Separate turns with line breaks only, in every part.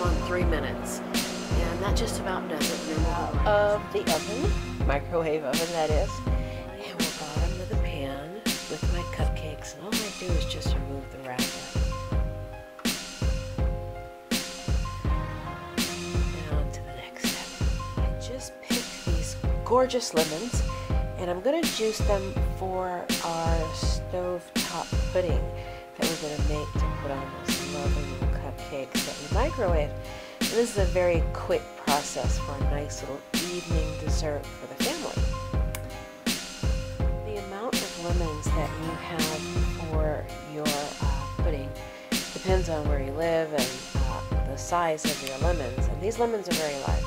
on 3 minutes. And that just about does it. Then we'll of the oven, microwave oven that is. And we'll bottom of the pan with my cupcakes. And all I do is just remove the wrapper. And on to the next step. I just picked these gorgeous lemons, and I'm going to juice them for our stovetop pudding that we're going to make to put on those lovely little cupcakes that we microwave. And this is a very quick process for a nice little evening dessert for the family. The amount of lemons that you have for your pudding depends on where you live and the size of your lemons. And these lemons are very large.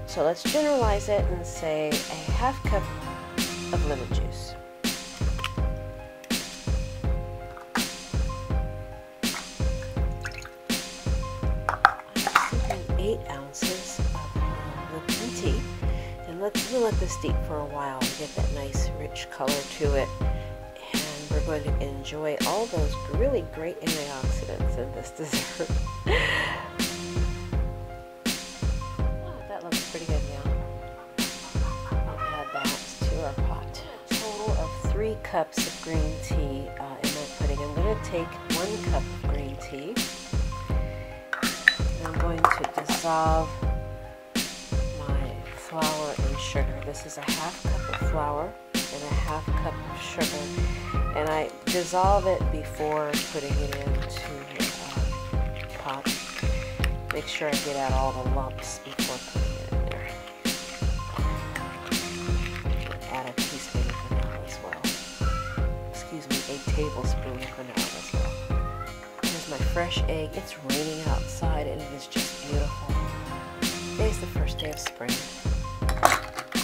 So let's generalize it and say a half cup of lemon juice. I'm using 8 ounces of Lipton tea, and we'll let this steep for a while and get that nice rich color to it. And we're going to enjoy all those really great antioxidants in this dessert. Oh, that looks pretty good now. I'll add that to our pot. A total of 3 cups of green tea in my pudding. I'm going to take 1 cup of green tea. And I'm going to dissolve my flour and sugar. This is a half cup of flour and a half cup of sugar. And I dissolve it before putting it into the pot. Make sure I get out all the lumps before putting it in there. Add a teaspoon of vanilla as well. Excuse me, a tablespoon of vanilla as well. Here's my fresh egg. It's raining outside and it is just beautiful. Today's the first day of spring.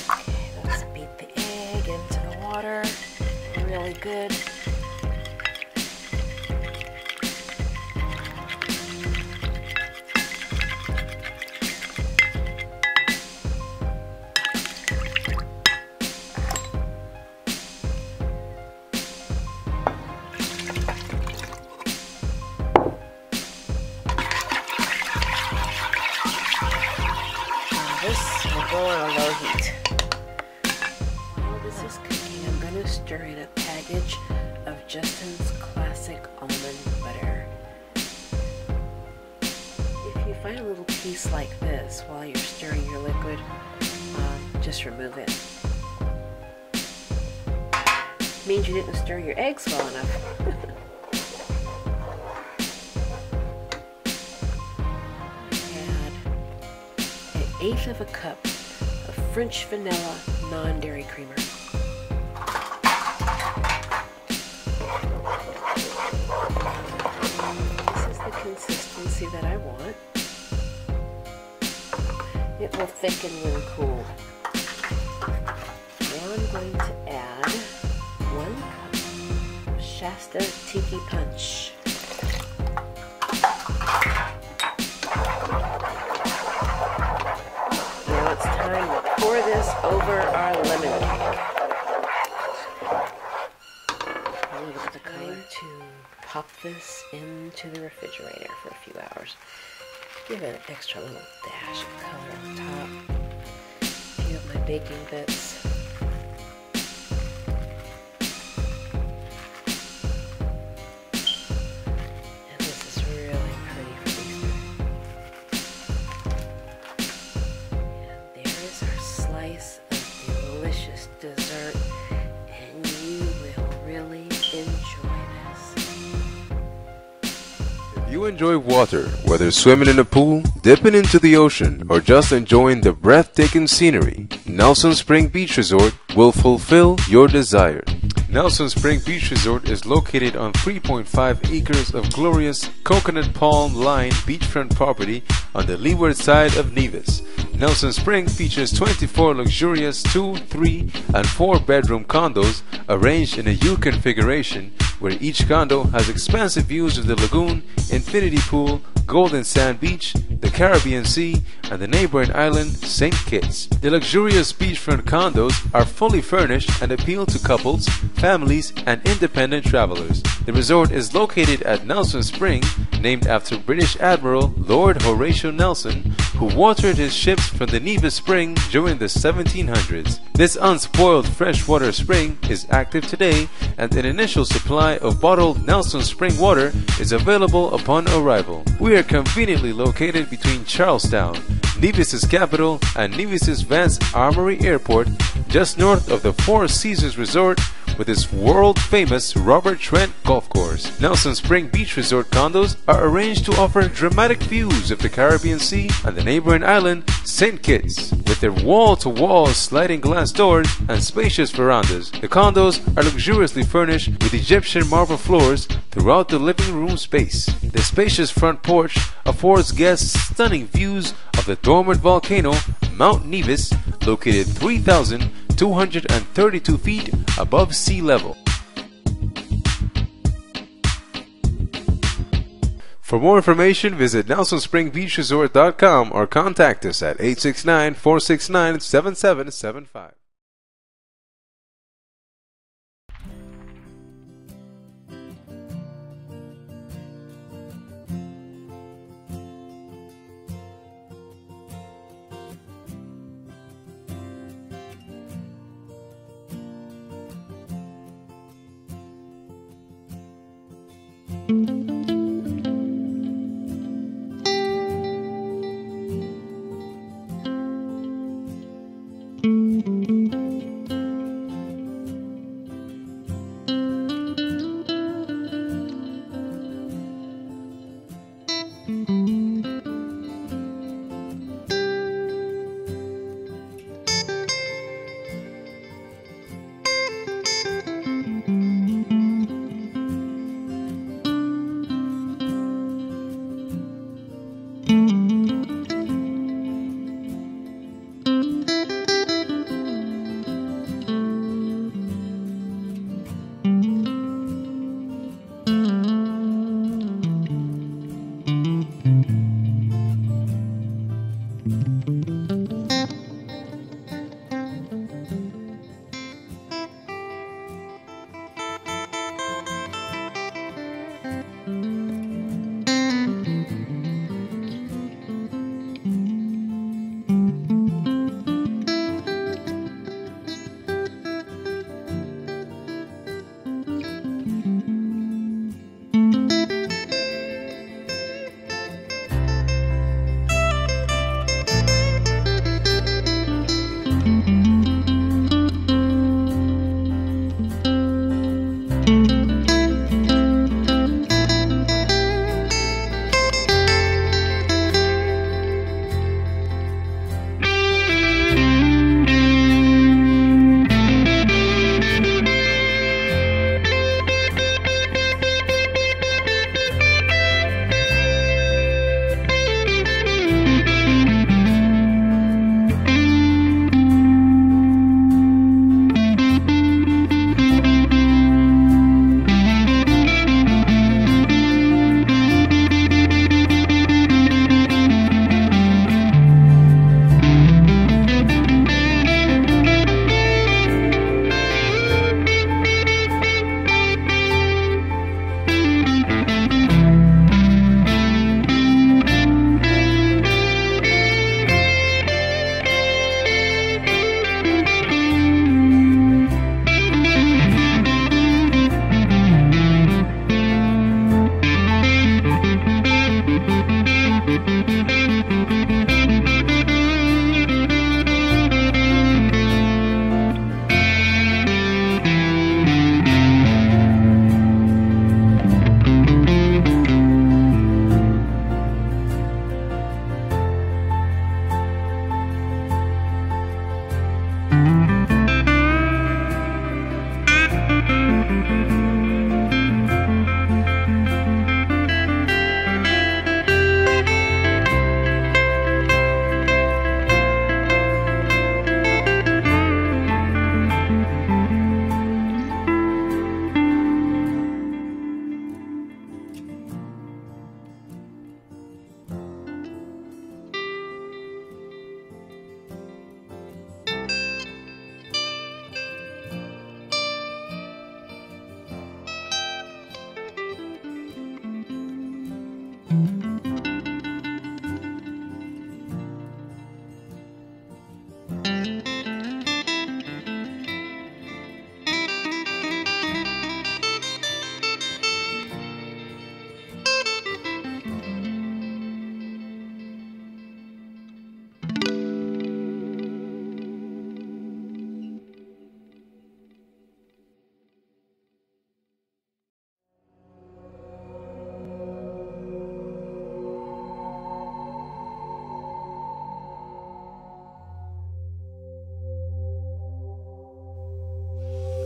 Okay, let's beat the egg into the water really good. This will go on a low heat. While this is cooking, I'm going to stir in a package of Justin's Classic Almond Butter. If you find a little piece like this while you're stirring your liquid, just remove it. It means you didn't stir your eggs well enough. Eighth of a cup of French vanilla non-dairy creamer. This is the consistency that I want. It will thicken when cooled. Now I'm going to add 1 cup of Shasta Tiki Punch. It's time to pour this over our lemon cake. Look at the color. To pop this into the refrigerator for a few hours. Give it an extra little dash of color on top. A few of my baking bits. And this is really pretty for Easter. Slice of delicious dessert, and you will really enjoy this.
If you enjoy water, whether swimming in a pool, dipping into the ocean, or just enjoying the breathtaking scenery, Nelson Spring Beach Resort will fulfill your desire. Nelson Spring Beach Resort is located on 3.5 acres of glorious coconut palm lined beachfront property on the leeward side of Nevis. Nelson Spring features 24 luxurious 2, 3, and 4 bedroom condos arranged in a U configuration, where each condo has expansive views of the lagoon, infinity pool, Golden Sand Beach, the Caribbean Sea, and the neighboring island, St. Kitts. The luxurious beachfront condos are fully furnished and appeal to couples, families, and independent travelers. The resort is located at Nelson Spring named after British Admiral Lord Horatio Nelson, who watered his ships from the Nevis Spring during the 1700s. This unspoiled freshwater spring is active today, and an initial supply of bottled Nelson Spring water is available upon arrival. We are conveniently located between Charlestown, Nevis's capital, and Nevis's Vance Armory Airport, just north of the Four Seasons Resort with its world-famous Robert Trent Golf Course. Nelson Spring Beach Resort condos are arranged to offer dramatic views of the Caribbean Sea and the neighboring island, St. Kitts. With their wall-to-wall sliding glass doors and spacious verandas, the condos are luxuriously furnished with Egyptian marble floors throughout the living room space. The spacious front porch affords guests stunning views of the dormant volcano, Mount Nevis, located 3,232 feet above sea level. For more information, visit NelsonSpringBeachResort.com or contact us at 869-469-7775.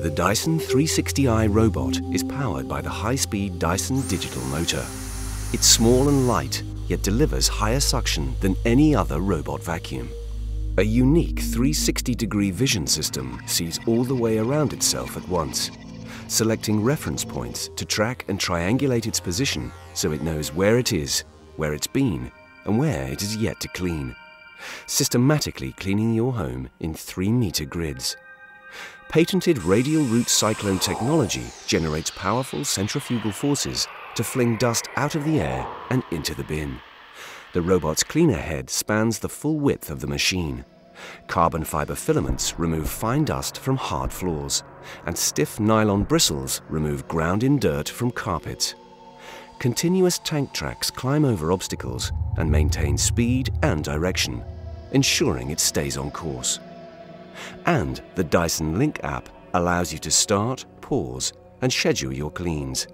The Dyson 360i robot is powered by the high-speed Dyson digital motor. It's small and light, yet delivers higher suction than any other robot vacuum. A unique 360-degree vision system sees all the way around itself at once, selecting reference points to track and triangulate its position so it knows where it is, where it's been, and where it is yet to clean, systematically cleaning your home in 3-meter grids. Patented radial root cyclone technology generates powerful centrifugal forces to fling dust out of the air and into the bin. The robot's cleaner head spans the full width of the machine. Carbon fiber filaments remove fine dust from hard floors, and stiff nylon bristles remove ground-in dirt from carpets. Continuous tank tracks climb over obstacles and maintain speed and direction, ensuring it stays on course. And the Dyson Link app allows you to start, pause, and schedule your cleans,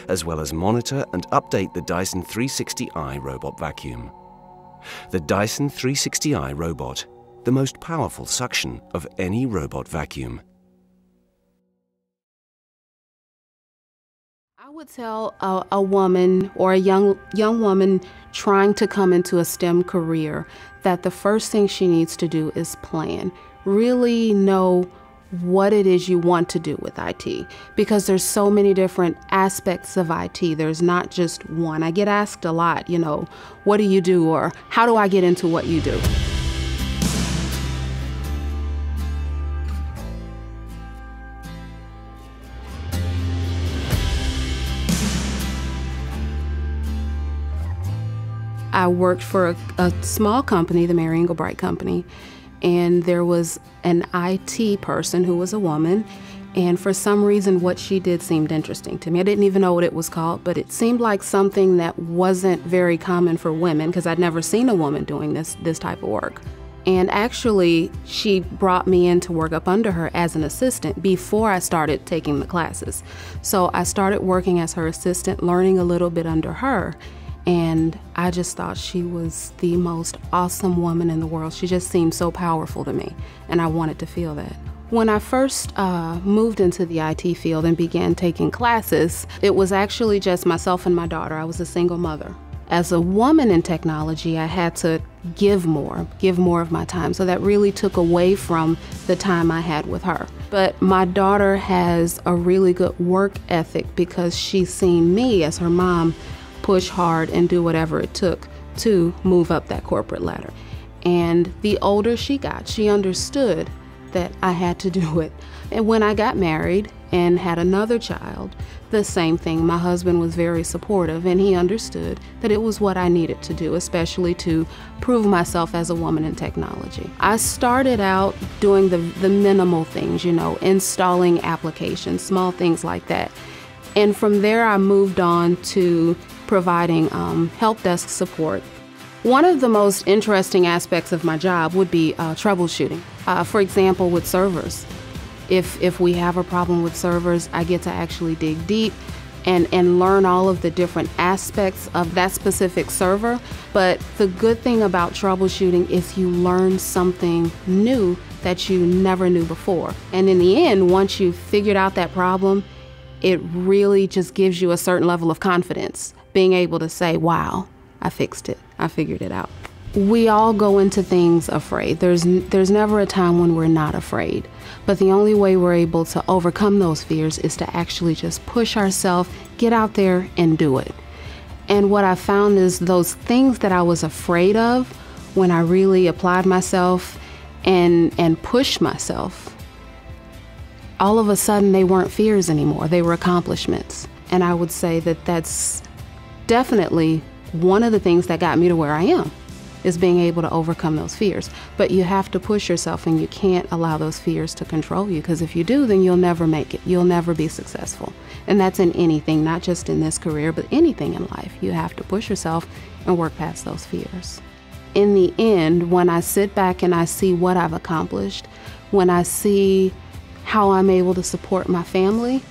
as well as monitor and update the Dyson 360i robot vacuum. The Dyson 360i robot, the most powerful suction of any robot vacuum.
I would tell a woman or a young woman trying to come into a STEM career that the first thing she needs to do is plan. Really know what it is you want to do with IT, because there's so many different aspects of IT. There's not just one. I get asked a lot, what do you do, or how do I get into what you do? I worked for a small company, the Mary Engelbright Company, and there was an IT person who was a woman, and for some reason what she did seemed interesting to me. I didn't even know what it was called, but it seemed like something that wasn't very common for women, because I'd never seen a woman doing this type of work. And actually, she brought me in to work up under her as an assistant before I started taking the classes. So I started working as her assistant, learning a little bit under her. And I just thought she was the most awesome woman in the world. She just seemed so powerful to me, and I wanted to feel that. When I first moved into the IT field and began taking classes, it was actually just myself and my daughter. I was a single mother. As a woman in technology, I had to give more of my time. So that really took away from the time I had with her. But my daughter has a really good work ethic because she's seen me as her mom push hard and do whatever it took to move up that corporate ladder. And the older she got, she understood that I had to do it. And when I got married and had another child, the same thing. My husband was very supportive, and he understood that it was what I needed to do, especially to prove myself as a woman in technology. I started out doing the minimal things, installing applications, small things like that. And from there, I moved on to providing help desk support. One of the most interesting aspects of my job would be troubleshooting. For example, with servers. If we have a problem with servers, I get to actually dig deep and learn all of the different aspects of that specific server. But the good thing about troubleshooting is you learn something new that you never knew before. And in the end, once you've figured out that problem, it really just gives you a certain level of confidence, being able to say, wow, I fixed it. I figured it out. We all go into things afraid. There's never a time when we're not afraid. But the only way we're able to overcome those fears is to actually just push ourselves, get out there and do it. And what I found is those things that I was afraid of, when I really applied myself and pushed myself, all of a sudden they weren't fears anymore. They were accomplishments. And I would say that that's definitely one of the things that got me to where I am, is being able to overcome those fears. But you have to push yourself, and you can't allow those fears to control you, because if you do, then you'll never make it. You'll never be successful. And that's in anything, not just in this career, but anything in life. You have to push yourself and work past those fears. In the end, when I sit back and I see what I've accomplished, when I see how I'm able to support my family,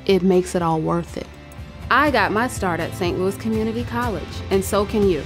it makes it all worth it. I got my start at St. Louis Community College, and so can you.